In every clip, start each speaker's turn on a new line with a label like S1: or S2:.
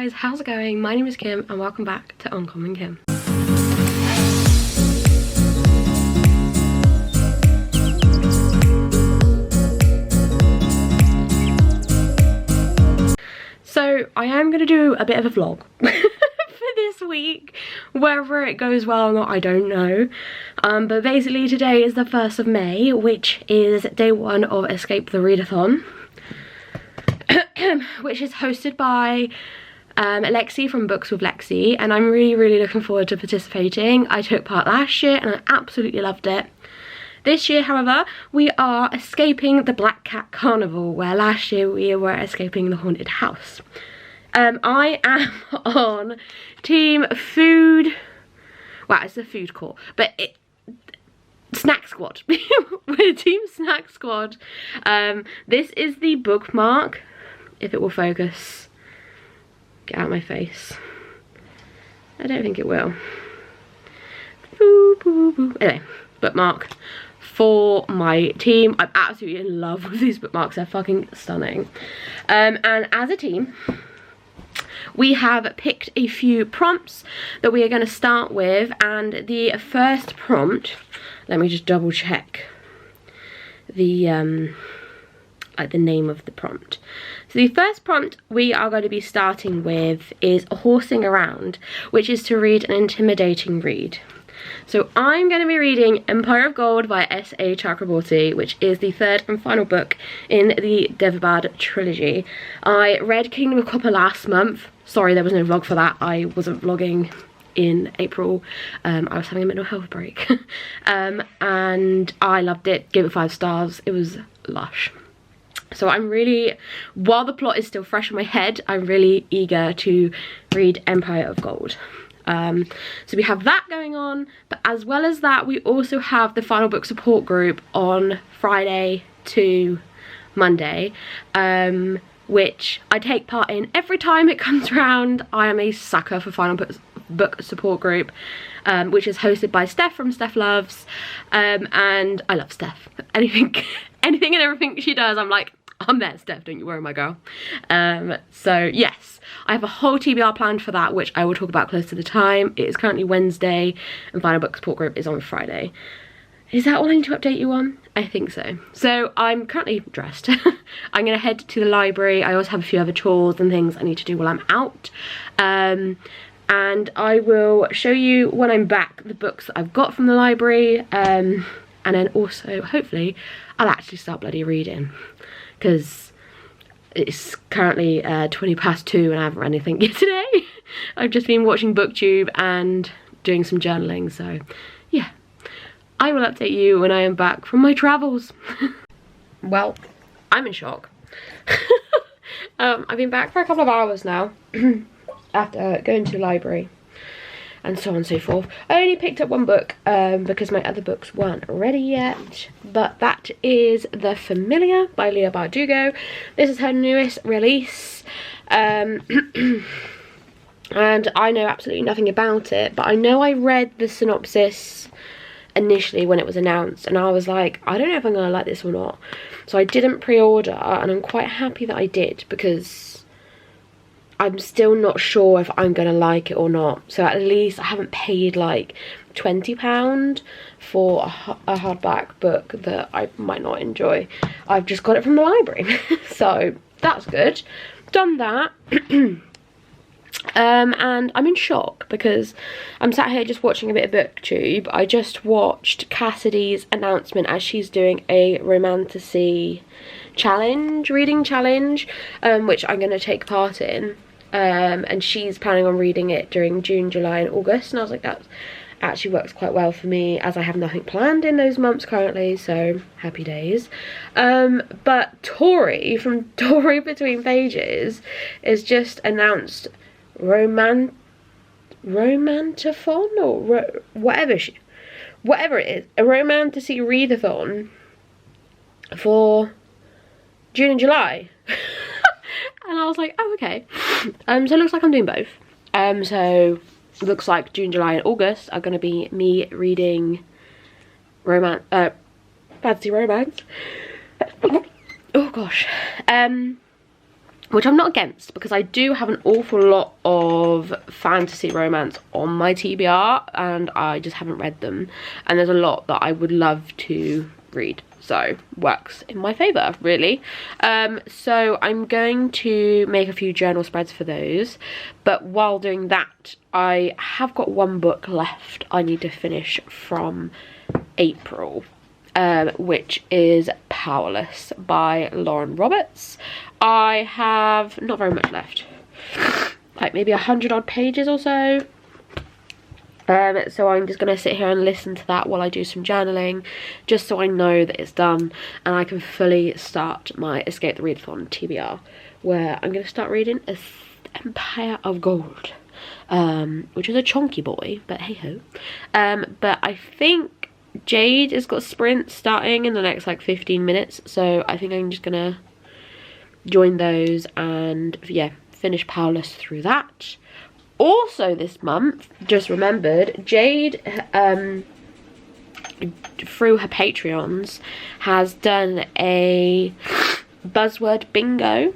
S1: guys, how's it going? My name is Kim and welcome back to Uncommonkim. So I am going to do a bit of a vlog for this week. Whether it goes well or not, I don't know. But basically today is the 1st of May, which is day 1 of Escape the Readathon. Which is hosted by Lexi from Books with Lexi, and I'm really looking forward to participating. I took part last year and I absolutely loved it. This year, however, we are escaping the Black Cat Carnival, where last year we were escaping the haunted house. I am on team food, well, it's the food court, but snack squad. We're team snack squad. This is the bookmark, if it will focus. Get out of my face. I don't think it will. Boo, boo, boo. Anyway, bookmark for my team. I'm absolutely in love with these bookmarks. They're fucking stunning. And as a team, we have picked a few prompts that we are going to start with, and the first prompt, let me just double check the like the name of the prompt. So the first prompt we are going to be starting with is Horsing Around, which is to read an intimidating read. So I'm going to be reading Empire of Gold by S.A. Chakraborty, which is the 3rd and final book in the Devabad trilogy. I read Kingdom of Copper last month. Sorry there was no vlog for that. I wasn't vlogging in April. I was having a mental health break. And I loved it. Gave it 5 stars. It was lush. So I'm really, while the plot is still fresh in my head, I'm really eager to read Empire of Gold. So we have that going on, but as well as that, we also have the final book support group on Friday to Monday, which I take part in every time it comes around. I am a sucker for final book support group, which is hosted by Steph from Steph Loves, and I love Steph. Anything and everything she does, I'm like, I'm there, Steph, don't you worry, my girl. So yes, I have a whole TBR planned for that, which I will talk about close to the time. It is currently Wednesday and final book support group is on Friday. Is that all I need to update you on? I think so. So I'm currently dressed. I'm gonna head to the library. I also have a few other chores and things I need to do while I'm out. And I will show you when I'm back the books that I've got from the library. And then also, hopefully, I'll actually start bloody reading. Because it's currently 20 past 2 and I haven't read anything yet today. I've just been watching booktube and doing some journaling, so yeah. I will update you when I am back from my travels. Well, I'm in shock. I've been back for a couple of hours now after going to the library and so on and so forth. I only picked up one book because my other books weren't ready yet, but that is The Familiar by Leah Bardugo. This is her newest release, and I know absolutely nothing about it, but I know I read the synopsis initially when it was announced and I was like, I don't know if I'm gonna like this or not, so I didn't pre-order, and I'm quite happy that I did because I'm still not sure if I'm gonna like it or not. So at least I haven't paid like £20 for a hardback book that I might not enjoy. I've just got it from the library. So that's good. Done that. And I'm in shock because I'm sat here just watching a bit of booktube. I just watched Cassidy's announcement as she's doing a romantasy challenge, reading challenge, which I'm going to take part in. And she's planning on reading it during June, July and August, and I was like, that actually works quite well for me as I have nothing planned in those months currently, so happy days. But Tori from Tori Between Pages is just announced Romantathon or whatever it is, a romantasy readathon for June and July. And I was like, oh, okay. So it looks like I'm doing both. So it looks like June, July and August are going to be me reading fantasy romance. Oh gosh. which I'm not against, because I do have an awful lot of fantasy romance on my TBR and I just haven't read them, and there's a lot that I would love to read, so works in my favour really. So I'm going to make a few journal spreads for those, but while doing that I have got one book left I need to finish from April, which is Powerless by Lauren Roberts. I have not very much left, like maybe 100 odd pages or so. So I'm just going to sit here and listen to that while I do some journaling, just so I know that it's done and I can fully start my Escape the Readathon TBR, where I'm going to start reading Empire of Gold, which is a chonky boy, but hey ho. But I think Jade has got sprint starting in the next like 15 minutes, so I think I'm just gonna join those and yeah, finish Powerless through that. Also this month, just remembered, Jade through her Patreons has done a buzzword bingo,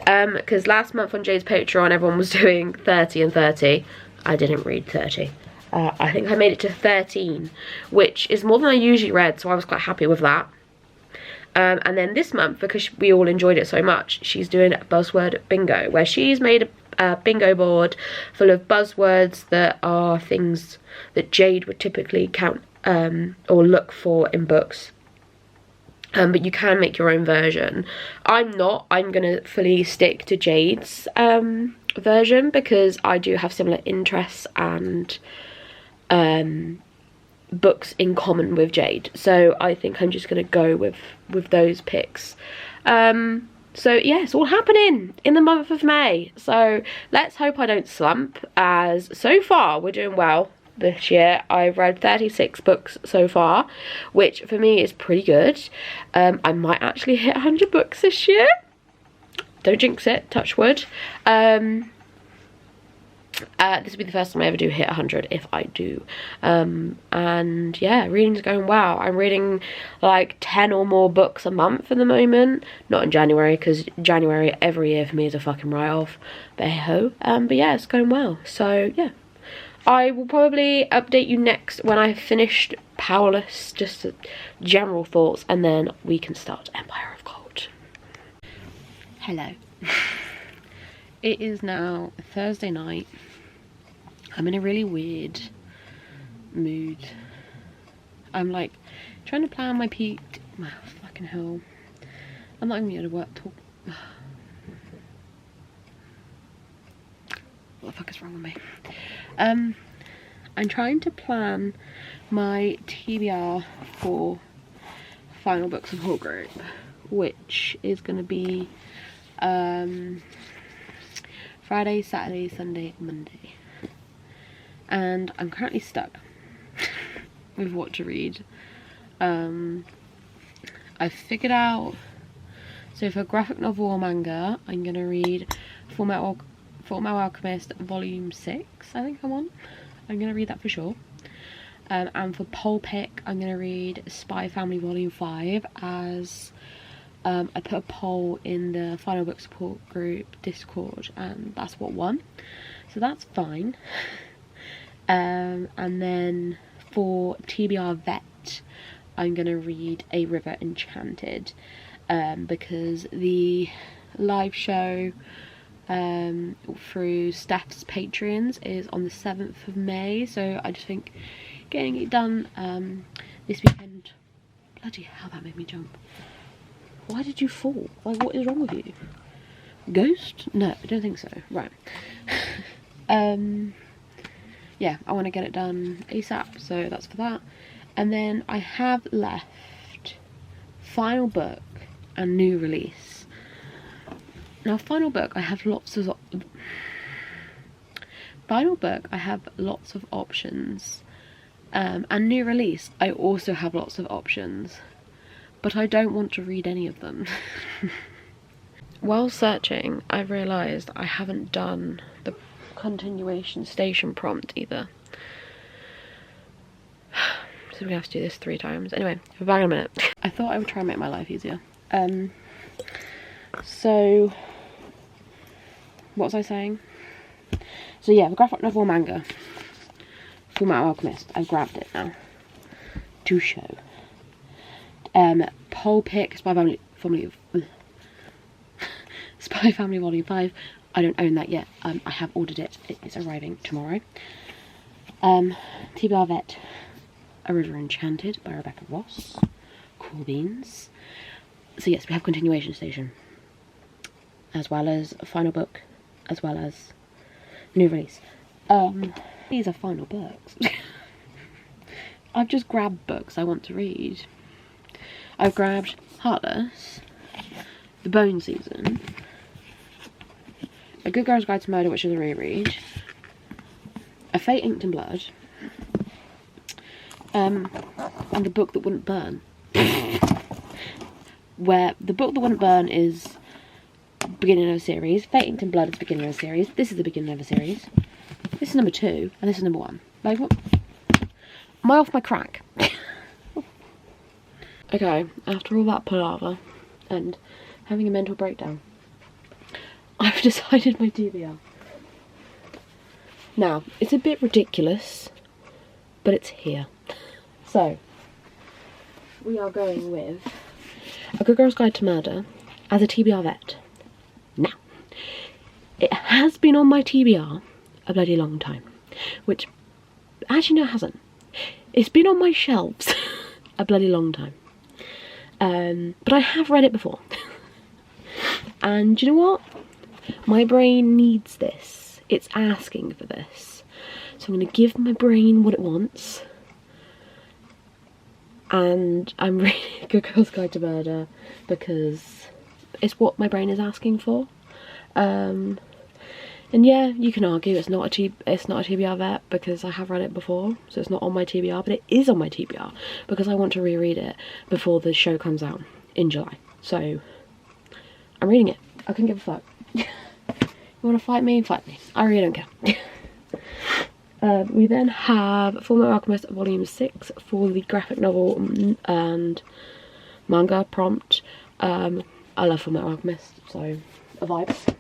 S1: because last month on Jade's Patreon everyone was doing 30 and 30. I didn't read 30. I think I made it to 13, which is more than I usually read, so I was quite happy with that. And then this month, because we all enjoyed it so much, she's doing a buzzword bingo, where she's made a bingo board full of buzzwords that are things that Jade would typically count or look for in books. But you can make your own version. I'm going to fully stick to Jade's version, because I do have similar interests and books in common with Jade, so I think I'm just going to go with those picks. So yeah, it's all happening in the month of May, so let's hope I don't slump, as so far we're doing well this year. I've read 36 books so far, which for me is pretty good. I might actually hit 100 books this year. Don't jinx it, touch wood. This will be the first time I ever do hit 100, if I do. And yeah, reading's going well. I'm reading like 10 or more books a month at the moment. Not in January, because January every year for me is a fucking write-off. But hey ho. But yeah, it's going well. So yeah, I will probably update you next when I've finished Powerless, just general thoughts, and then we can start Empire of Gold. Hello. It is now Thursday night. I'm in a really weird mood. I'm like trying to plan my peak. Oh, fucking hell. I'm not even going to work talk. What the fuck is wrong with me? I'm trying to plan my TBR for Final Books of Hall Group, which is going to be Friday, Saturday, Sunday, Monday. And I'm currently stuck with what to read. I've figured out, so for graphic novel or manga, I'm going to read Fullmetal Alchemist Volume 6, I think I'm on. I'm going to read that for sure. And for poll pick, I'm going to read Spy Family Volume 5, as I put a poll in the Final Book Support Group Discord, and that's what won. So that's fine. And then for TBR Vet, I'm going to read A River Enchanted, because the live show through Steph's Patreons is on the 7th of May, so I just think getting it done this weekend. Bloody hell, that made me jump. Why did you fall? Like, what is wrong with you? Ghost? No, I don't think so. Right. Yeah, I want to get it done ASAP, so that's for that. And then I have left Final Book and New Release. Now, Final Book, I have lots of options. And New Release, I also have lots of options. But I don't want to read any of them. While searching, I realised I haven't done the continuation station prompt either. So we have to do this 3 times. Anyway, we're back in a minute. I thought I would try and make my life easier. So what was I saying? So yeah, the graphic novel manga, Fullmetal Alchemist. I've grabbed it now to show. Pole Pick, Spy Family Volume 5. I don't own that yet. I have ordered it. It's arriving tomorrow. TBR Vet, A River Enchanted by Rebecca Ross. Cool beans. So yes, we have Continuation Station, as well as a final book, as well as new release. These are final books. I've just grabbed books I want to read. I've grabbed Heartless, The Bone Season, A Good Girl's Guide to Murder, which is a reread, A Fate Inked in Blood, and The Book That Wouldn't Burn. Where The Book That Wouldn't Burn is beginning of a series, Fate Inked in Blood is beginning of a series, this is the beginning of a series, this is number 2, and this is number 1. Like, what? Am I off my crack? Okay, after all that palaver and having a mental breakdown, I've decided my TBR. Now, it's a bit ridiculous, but it's here. So, we are going with A Good Girl's Guide to Murder as a TBR vet. Now, it has been on my TBR a bloody long time, which, actually no it hasn't. It's been on my shelves a bloody long time. But I have read it before. And you know what? My brain needs this. It's asking for this. So I'm going to give my brain what it wants. And I'm reading Good Girl's Guide to Murder because it's what my brain is asking for. And yeah, you can argue it's not a TBR vet because I have read it before, so it's not on my TBR, but it is on my TBR because I want to reread it before the show comes out in July. So I'm reading it. I couldn't give a fuck. You want to fight me? Fight me. I really don't care. We then have Fullmetal Alchemist Volume 6 for the graphic novel and manga prompt. I love Fullmetal Alchemist, so a vibe.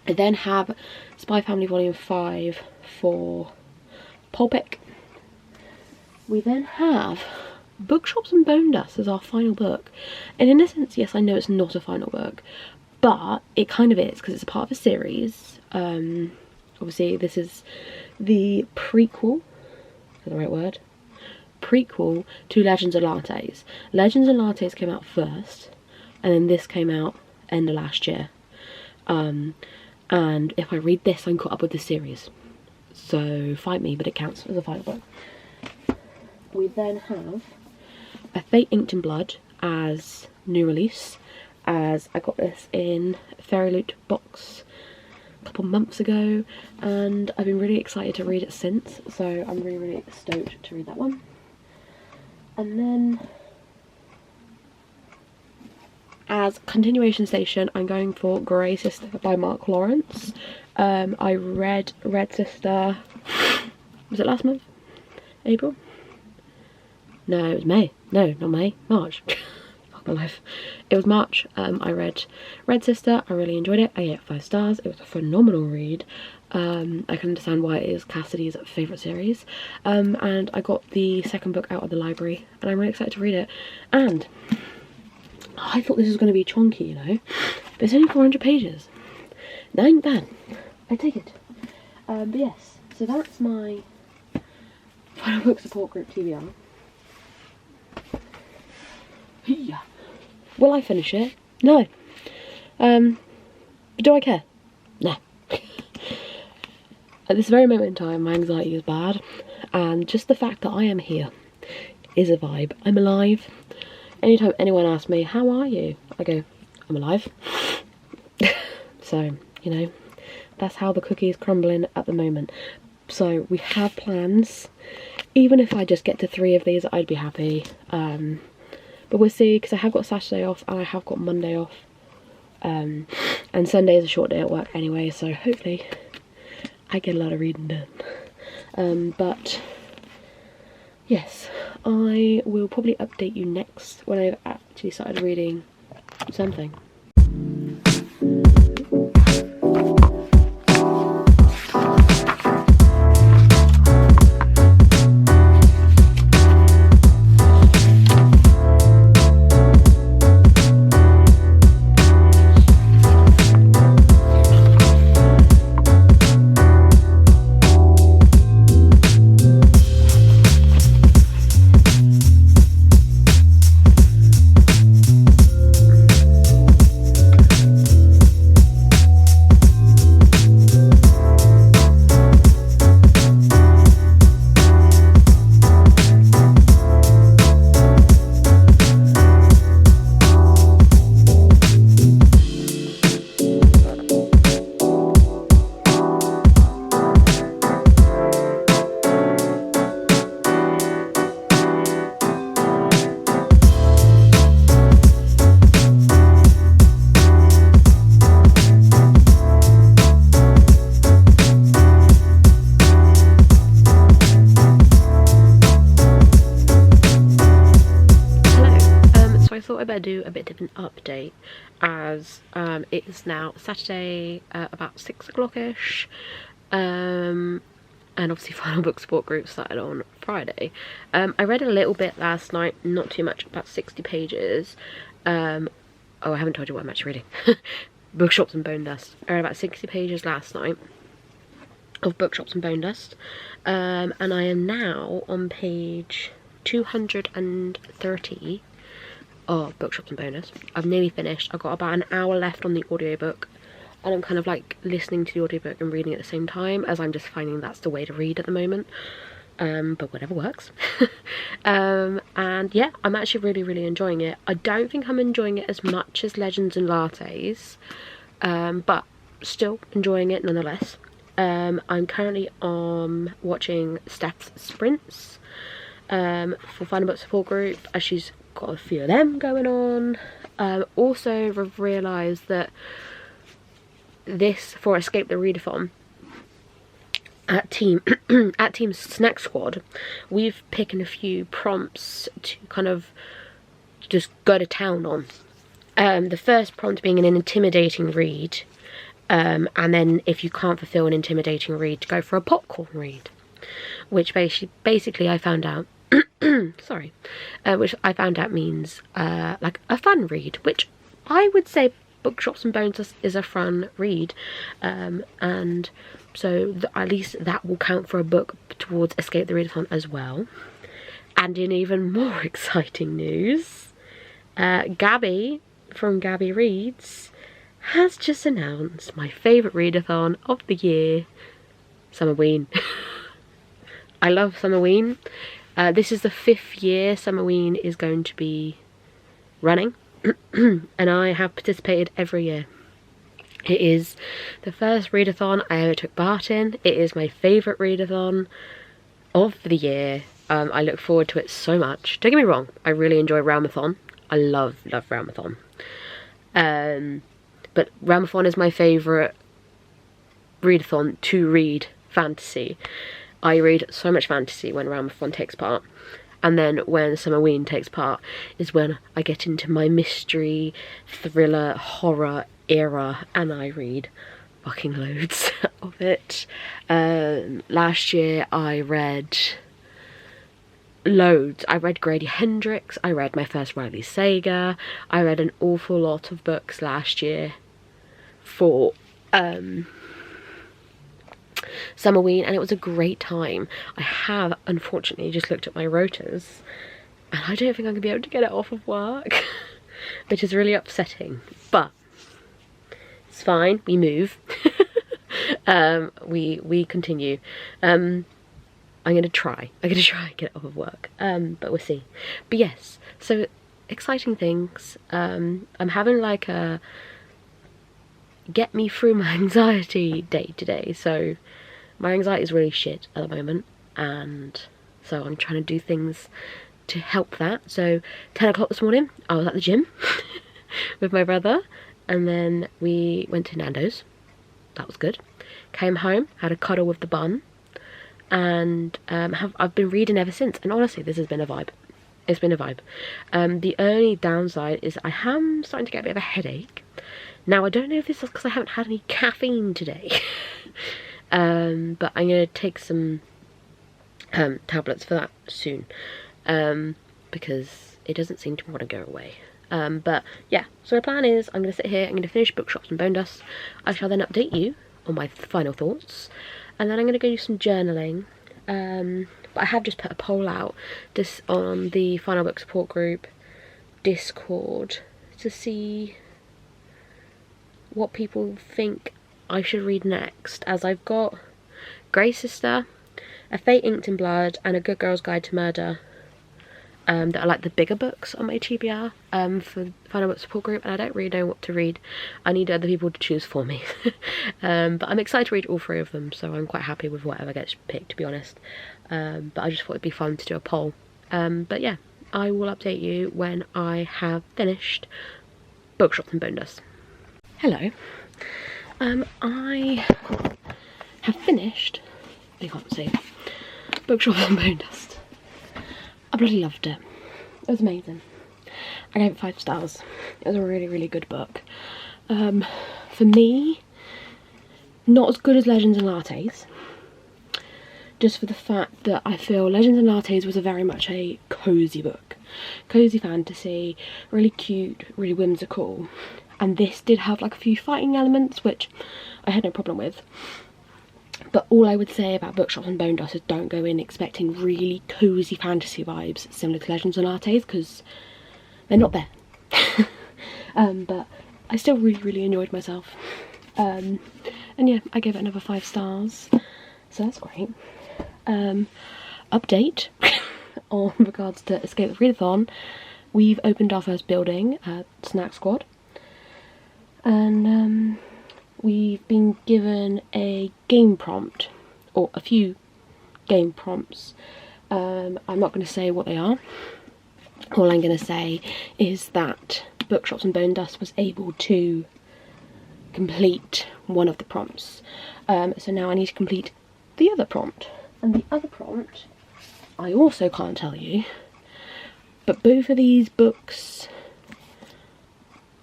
S1: I then have Spy Family Volume 5 for Pole Pick. We then have Bookshops and Bone Dust as our final book. And in a sense, yes, I know it's not a final book, but it kind of is because it's a part of a series. Obviously, this is the prequel, is that the right word? Prequel to Legends of Lattes. Legends of Lattes came out first, and then this came out end of last year. And if I read this, I'm caught up with the series. So fight me, but it counts as a final book. We then have A Fate Inked in Blood as new release, as I got this in Fairy Loot box a couple months ago, and I've been really excited to read it since, so I'm really stoked to read that one. And then as Continuation Station, I'm going for Grey Sister by Mark Lawrence. I read Red Sister, was it last month? April? No, it was May. No, not May. March. Fuck my life. It was March. I read Red Sister. I really enjoyed it. I gave it 5 stars. It was a phenomenal read. I can understand why it is Cassidy's favourite series. And I got the second book out of the library, and I'm really excited to read it. And I thought this was going to be chunky, you know, but it's only 400 pages. That ain't bad. I take it. But yes, so that's my final book support group TBR. Yeah. Will I finish it? No. But do I care? No. At this very moment in time, my anxiety is bad, and just the fact that I am here is a vibe. I'm alive. Anytime anyone asks me, how are you? I go, I'm alive. So, you know, that's how the cookie is crumbling at the moment. So we have plans. Even if I just get to 3 of these, I'd be happy. But we'll see, because I have got Saturday off and I have got Monday off. And Sunday is a short day at work anyway, so hopefully I get a lot of reading done. But yes, I will probably update you next when I've actually started reading something. I better do a bit of an update, as it is now Saturday about 6 o'clock-ish, and obviously final book support group started on Friday. I read a little bit last night, not too much, about 60 pages. Oh, I haven't told you what I'm actually reading. Bookshops and Bone Dust. I read about 60 pages last night of Bookshops and Bone Dust, and I am now on page 230 of Bookshops and Bone Dust. I've nearly finished. I've got about an hour left on the audiobook, and I'm kind of like listening to the audiobook and reading at the same time, as I'm just finding that's the way to read at the moment. But whatever works. And yeah, I'm actually really enjoying it. I don't think I'm enjoying it as much as Legends and Lattes, but still enjoying it nonetheless. I'm currently watching Steph's sprints for Final Book Support Group, as she's got a few of them going on. Also, I've realised that this, for Escape the Readathon, at Team Snack Squad, we've picked a few prompts to kind of just go to town on. The first prompt being an intimidating read, and then if you can't fulfill an intimidating read, to go for a popcorn read, which basically I found out sorry, which I found out means like a fun read, which I would say Bookshops and Bones is a fun read, and so at least that will count for a book towards Escape the Readathon as well. And in even more exciting news, Gabby from Gabby Reads has just announced my favourite readathon of the year, Summerween. I love Summerween. This is the 5th year Summerween is going to be running, and I have participated every year. It is the first readathon I ever took part in. It is my favourite readathon of the year. I look forward to it so much. Don't get me wrong, I really enjoy Realmathon. I love Realmathon. But Realmathon is my favourite readathon to read fantasy. I read so much fantasy when Realmathon takes part. And then when Summerween takes part is when I get into my mystery, thriller, horror era, and I read fucking loads of it. Last year I read loads. I read Grady Hendrix, I read my first Riley Sager, I read an awful lot of books last year for Summerween, and it was a great time. I have unfortunately just looked at my rotas, and I don't think I'm going to be able to get it off of work, which is really upsetting, but it's fine, we move. We continue. I'm gonna try and get it off of work, but we'll see. But yes, so exciting things. I'm having like a get me through my anxiety day today, so my anxiety is really shit at the moment, and so I'm trying to do things to help that. So 10 o'clock this morning I was at the gym with my brother, and then we went to Nando's. That was good. Came home, had a cuddle with the bun, and I've been reading ever since, and honestly this has been a vibe. It's been a vibe. The only downside is I am starting to get a bit of a headache. Now I don't know if this is because I haven't had any caffeine today. But I'm going to take some tablets for that soon, because it doesn't seem to want to go away. But yeah, so my plan is I'm going to sit here, I'm going to finish Bookshops and Bone Dust. I shall then update you on my final thoughts, and then I'm going to go do some journaling. But I have just put a poll out this on the Final Book Support Group Discord to see what people think I should read next, as I've got Grey Sister, A Fate Inked in Blood, and A Good Girl's Guide to Murder, that are like the bigger books on my TBR for Final Book Support Group, and I don't really know what to read. I need other people to choose for me. But I'm excited to read all 3 of them, so I'm quite happy with whatever gets picked, to be honest. But I just thought it'd be fun to do a poll. But yeah, I will update you when I have finished Bookshops and Bone Dust. Hello. I have finished, I can't see, Bookshops and Bone Dust. I bloody loved it. It was amazing. I gave it 5 stars. It was a really, really good book. For me, not as good as Legends and Lattes, just for the fact that I feel Legends and Lattes was very much a cozy book. Cozy fantasy, really cute, really whimsical. And this did have like a few fighting elements, which I had no problem with. But all I would say about Bookshops and Bone Dust is don't go in expecting really cozy fantasy vibes similar to Legends and Lattes, because they're not there. But I still really, really enjoyed myself. And yeah, I gave it another 5 stars, so that's great. Update on regards to Escape the Readathon. We've opened our first building at Snack Squad, and we've been given a game prompt, or a few game prompts. I'm not going to say what they are. All I'm going to say is that Bookshops and Bone Dust was able to complete one of the prompts. So now I need to complete the other prompt. And the other prompt, I also can't tell you, but both of these books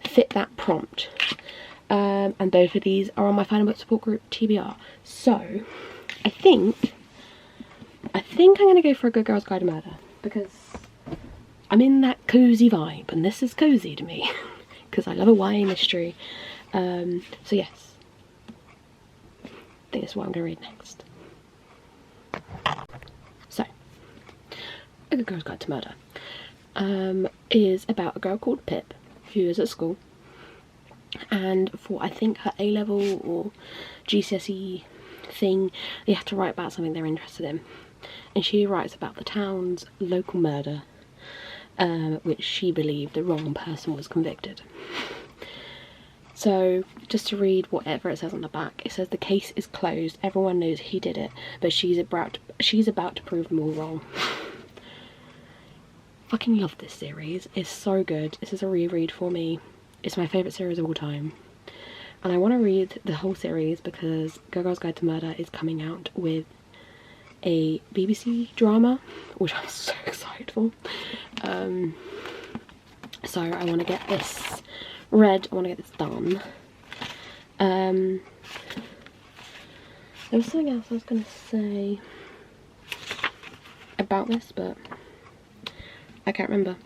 S1: fit that prompt. And both of these are on my Final Book Support Group TBR. So, I think I'm going to go for A Good Girl's Guide to Murder, because I'm in that cozy vibe, and this is cozy to me, because I love a YA mystery. So yes, I think that's what I'm going to read next. So, A Good Girl's Guide to Murder is about a girl called Pip, who is at school, and for I think her A-level or GCSE thing, they have to write about something they're interested in, and she writes about the town's local murder, which she believed the wrong person was convicted. So, just to read whatever it says on the back, it says the case is closed, everyone knows he did it, but she's about to prove them all wrong. Fucking love this series, it's so good. This is a reread for me. It's my favourite series of all time. And I want to read the whole series because Good Girl's Guide to Murder is coming out with a BBC drama, which I'm so excited for. So I want to get this read, I want to get this done. There was something else I was going to say about this, but I can't remember.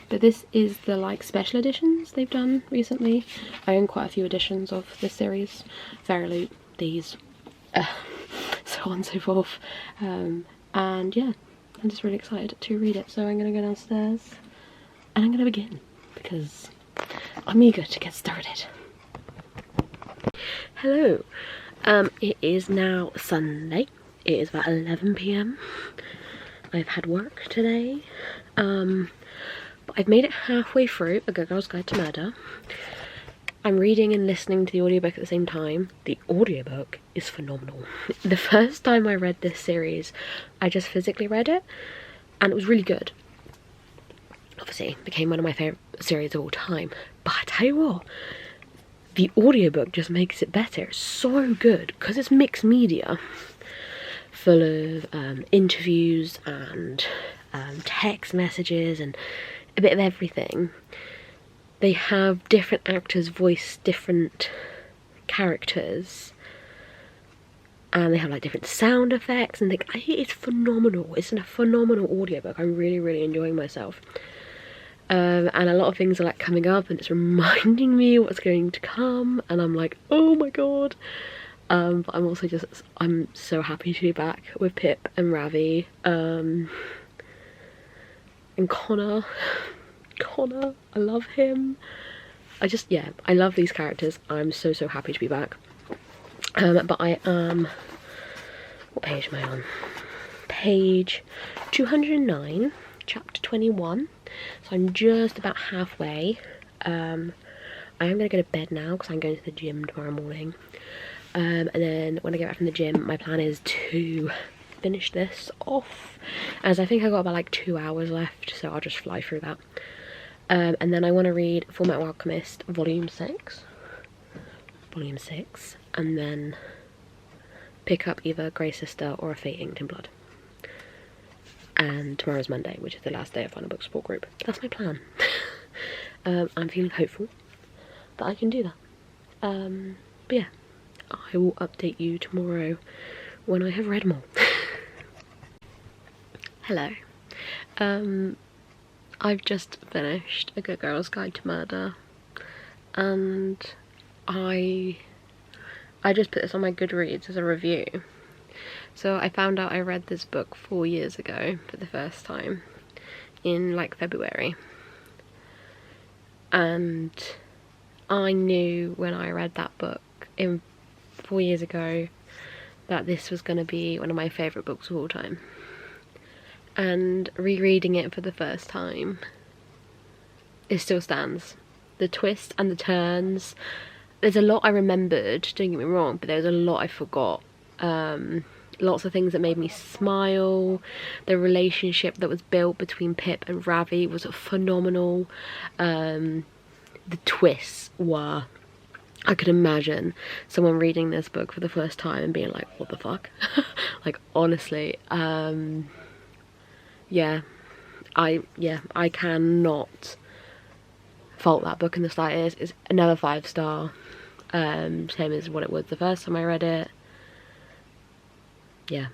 S1: But this is the like special editions they've done recently. I own quite a few editions of this series. Fairy these, so on and so forth. And yeah, I'm just really excited to read it. So I'm going to go downstairs and I'm going to begin because I'm eager to get started. Hello. It is now Sunday. It is about 11 PM. I've had work today. But I've made it halfway through A Good Girl's Guide to Murder. I'm reading and listening to the audiobook at the same time. The audiobook is phenomenal. The first time I read this series, I just physically read it, and it was really good. Obviously, it became one of my favourite series of all time. But I tell you what, the audiobook just makes it better. It's so good, because it's mixed media. Full of interviews and text messages and a bit of everything. They have different actors voice different characters, and they have like different sound effects and things. It's phenomenal. It's a phenomenal audiobook. I'm really, really enjoying myself. And a lot of things are like coming up and it's reminding me what's going to come, and I'm like, oh my god. But I'm also I'm so happy to be back with Pip and Ravi, and Connor, I love him. I love these characters. I'm so happy to be back. But I am, what page am I on? Page 209, chapter 21. So I'm just about halfway. I am going to go to bed now because I'm going to the gym tomorrow morning. And then when I get back from the gym, my plan is to finish this off, as I think I got about like 2 hours left, so I'll just fly through that. And then I want to read Fullmetal Alchemist volume 6, and then pick up either Grey Sister or A Fate Inked in Blood. And tomorrow's Monday, which is the last day of Final Book Support Group. That's my plan. I'm feeling hopeful that I can do that. But yeah, I will update you tomorrow when I have read more. Hello. I've just finished A Good Girl's Guide to Murder, and I just put this on my Goodreads as a review. So I found out I read this book 4 years ago for the first time in like February, and I knew when I read that book 4 years ago that this was going to be one of my favourite books of all time. And rereading it for the first time, it still stands. The twists and the turns, there's a lot I remembered, don't get me wrong, but there's a lot I forgot. Lots of things that made me smile. The relationship that was built between Pip and Ravi was phenomenal. The twists were, I could imagine someone reading this book for the first time and being like, what the fuck? Like, honestly, yeah, I cannot fault that book in the slightest. It's another 5-star, same as what it was the first time I read it. Yeah,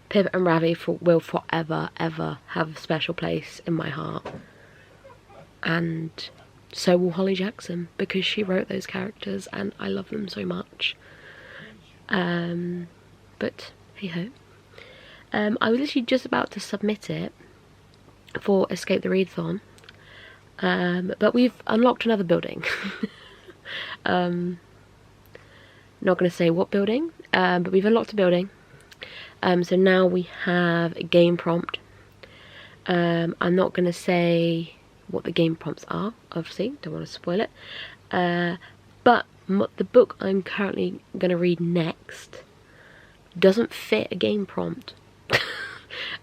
S1: Pip and Ravi will forever ever have a special place in my heart, and so will Holly Jackson, because she wrote those characters and I love them so much. But hey ho. I was literally just about to submit it for Escape the Readathon, but we've unlocked another building. Not going to say what building, but we've unlocked a building. So now we have a game prompt. I'm not going to say what the game prompts are, obviously, don't want to spoil it. But the book I'm currently going to read next doesn't fit a game prompt.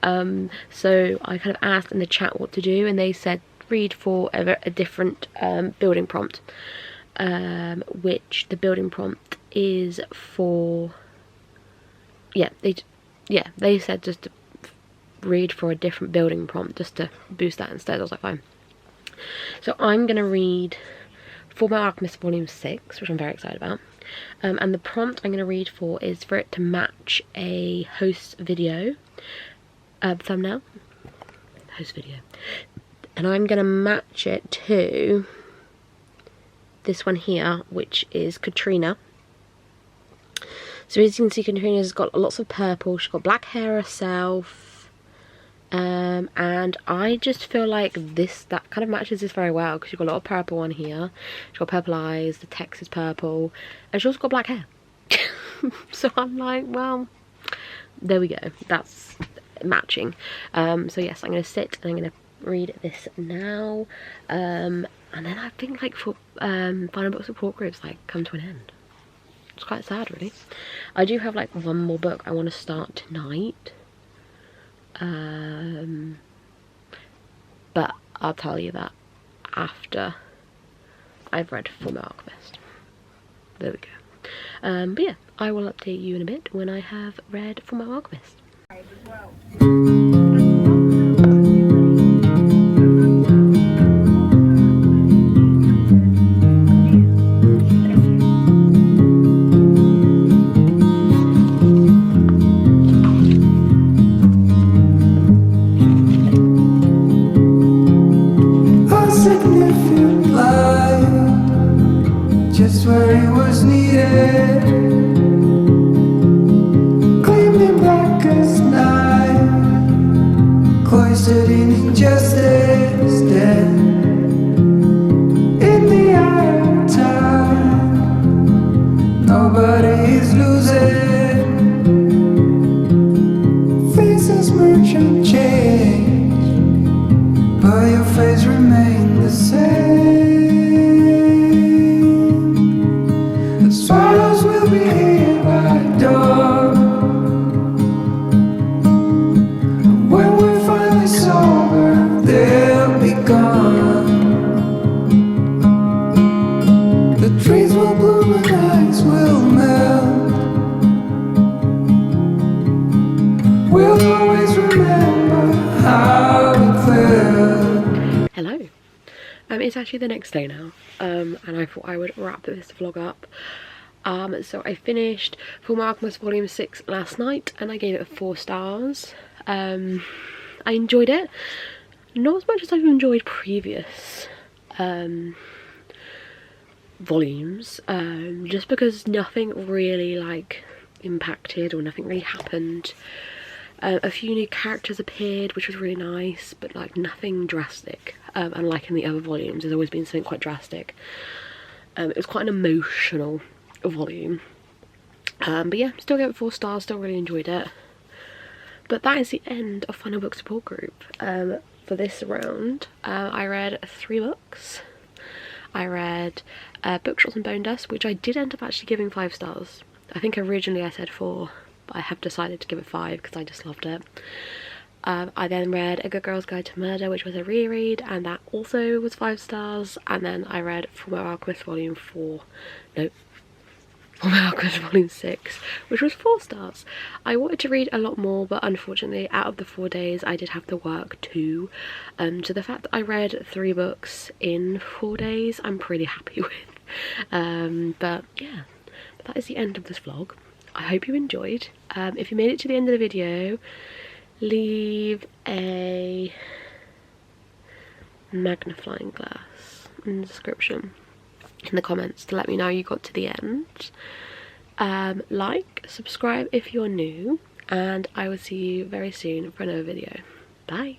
S1: So I kind of asked in the chat what to do, and they said read for a different building prompt, which the building prompt is for, they said just to read for a different building prompt, just to boost that instead. I was like, fine. So I'm gonna read Fullmetal Alchemist Volume 6, which I'm very excited about, and the prompt I'm gonna read for is for it to match a host video thumbnail, host video, and I'm gonna match it to this one here, which is Katrina. So as you can see, Katrina's got lots of purple, she's got black hair herself, and I just feel like that kind of matches this very well, because she's got a lot of purple on here, she's got purple eyes, the text is purple, and she's also got black hair. So I'm like, well, there we go, that's matching. So yes, I'm going to sit and I'm going to read this now, and then I think like for final book support groups like come to an end. It's quite sad, really. I do have like one more book I want to start tonight, but I'll tell you that after I've read Fullmetal Alchemist. There we go. But yeah, I will update you in a bit when I have read Fullmetal Alchemist.
S2: Just where he was needed, gleaming black as night, cloistered in injustice, dead in the eye of time. Nobody is losing, faces merge and change, but your face remains the same. Swallows will be here by dawn. When we're finally sober, they'll be gone. The trees will bloom and ice will melt. We'll always remember how it felt.
S1: Hello. It's actually the next day now, and I thought I would wrap this vlog up. So I finished Fullmetal Alchemist Volume 6 last night, and I gave it 4 stars. I enjoyed it, not as much as I've enjoyed previous volumes, just because nothing really like impacted or nothing really happened. A few new characters appeared, which was really nice, but like nothing drastic. Unlike in the other volumes, there's always been something quite drastic. It was quite an emotional volume, but yeah, still gave it 4 stars, still really enjoyed it. But that is the end of Final Book Support Group. For this round, I read 3 books. I read Bookshots and Bone Dust, which I did end up actually giving 5 stars. I think originally I said 4, but I have decided to give it 5 because I just loved it. I then read A Good Girl's Guide to Murder, which was a reread, and that also was 5 stars. And then I read Fullmetal Alchemist Volume 4, no, Fullmetal Alchemist Volume 6, which was 4 stars. I wanted to read a lot more, but unfortunately out of the 4 days I did have to work too. So the fact that I read 3 books in 4 days I'm pretty happy with. But yeah, that is the end of this vlog. I hope you enjoyed. If you made it to the end of the video, leave a magnifying glass in the description, in the comments, to let me know you got to the end. Like, subscribe if you're new, and I will see you very soon for another video. Bye.